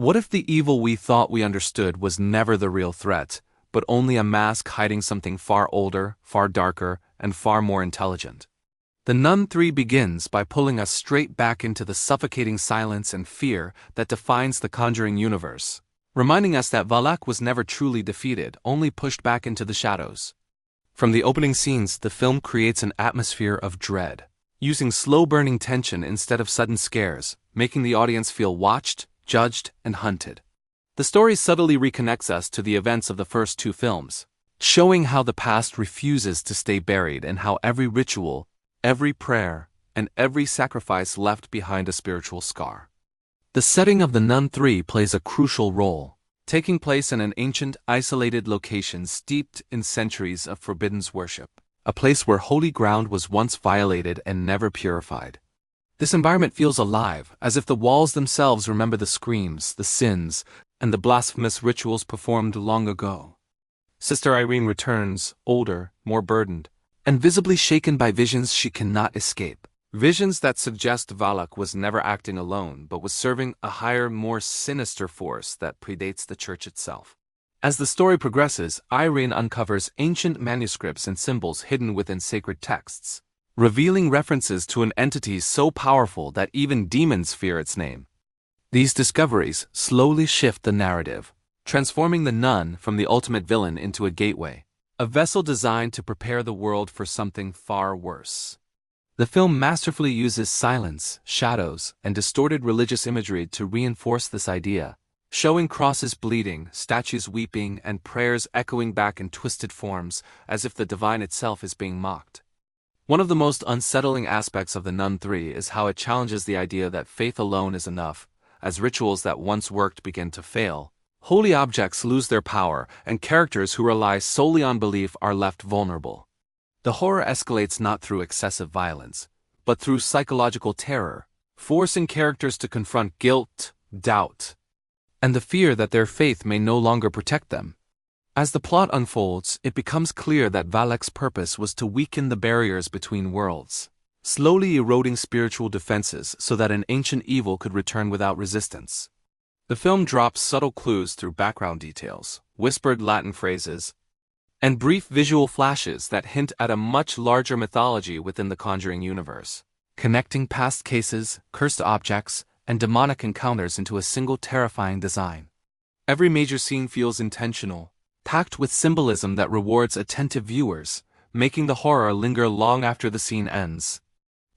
What if the evil we thought we understood was never the real threat, but only a mask hiding something far older, far darker, and far more intelligent? The Nun 3 begins by pulling us straight back into the suffocating silence and fear that defines the Conjuring universe, reminding us that Valak was never truly defeated, only pushed back into the shadows. From the opening scenes, the film creates an atmosphere of dread, using slow-burning tension instead of sudden scares, making the audience feel watched, judged, and hunted. The story subtly reconnects us to the events of the first two films, showing how the past refuses to stay buried and how every ritual, every prayer, and every sacrifice left behind a spiritual scar. The setting of The Nun 3 plays a crucial role, taking place in an ancient, isolated location steeped in centuries of forbidden worship, a place where holy ground was once violated and never purified. This environment feels alive, as if the walls themselves remember the screams, the sins, and the blasphemous rituals performed long ago. Sister Irene returns, older, more burdened, and visibly shaken by visions she cannot escape. Visions that suggest Valak was never acting alone but was serving a higher, more sinister force that predates the church itself. As the story progresses, Irene uncovers ancient manuscripts and symbols hidden within sacred texts, revealing references to an entity so powerful that even demons fear its name. These discoveries slowly shift the narrative, transforming the nun from the ultimate villain into a gateway, a vessel designed to prepare the world for something far worse. The film masterfully uses silence, shadows, and distorted religious imagery to reinforce this idea, showing crosses bleeding, statues weeping, and prayers echoing back in twisted forms, as if the divine itself is being mocked. One of the most unsettling aspects of The Nun 3 is how it challenges the idea that faith alone is enough. As rituals that once worked begin to fail, holy objects lose their power, and characters who rely solely on belief are left vulnerable. The horror escalates not through excessive violence, but through psychological terror, forcing characters to confront guilt, doubt, and the fear that their faith may no longer protect them. As the plot unfolds, it becomes clear that Valak's purpose was to weaken the barriers between worlds, slowly eroding spiritual defenses so that an ancient evil could return without resistance. The film drops subtle clues through background details, whispered Latin phrases, and brief visual flashes that hint at a much larger mythology within the Conjuring universe, connecting past cases, cursed objects, and demonic encounters into a single terrifying design. Every major scene feels intentional, packed with symbolism that rewards attentive viewers, making the horror linger long after the scene ends.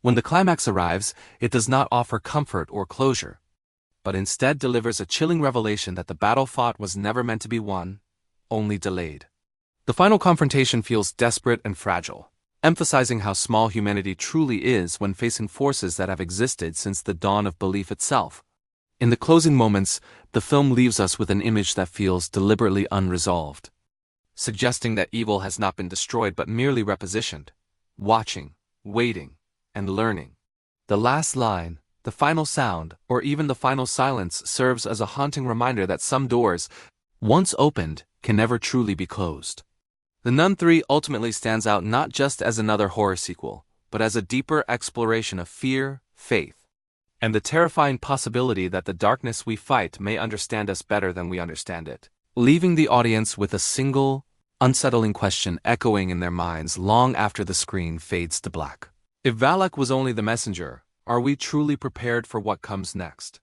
When the climax arrives, it does not offer comfort or closure, but instead delivers a chilling revelation that the battle fought was never meant to be won, only delayed. The final confrontation feels desperate and fragile, emphasizing how small humanity truly is when facing forces that have existed since the dawn of belief itself. In the closing moments, the film leaves us with an image that feels deliberately unresolved, suggesting that evil has not been destroyed but merely repositioned, watching, waiting, and learning. The last line, the final sound, or even the final silence serves as a haunting reminder that some doors, once opened, can never truly be closed. The Nun 3 ultimately stands out not just as another horror sequel, but as a deeper exploration of fear, faith, and the terrifying possibility that the darkness we fight may understand us better than we understand it, leaving the audience with a single, unsettling question echoing in their minds long after the screen fades to black. If Valak was only the messenger, are we truly prepared for what comes next?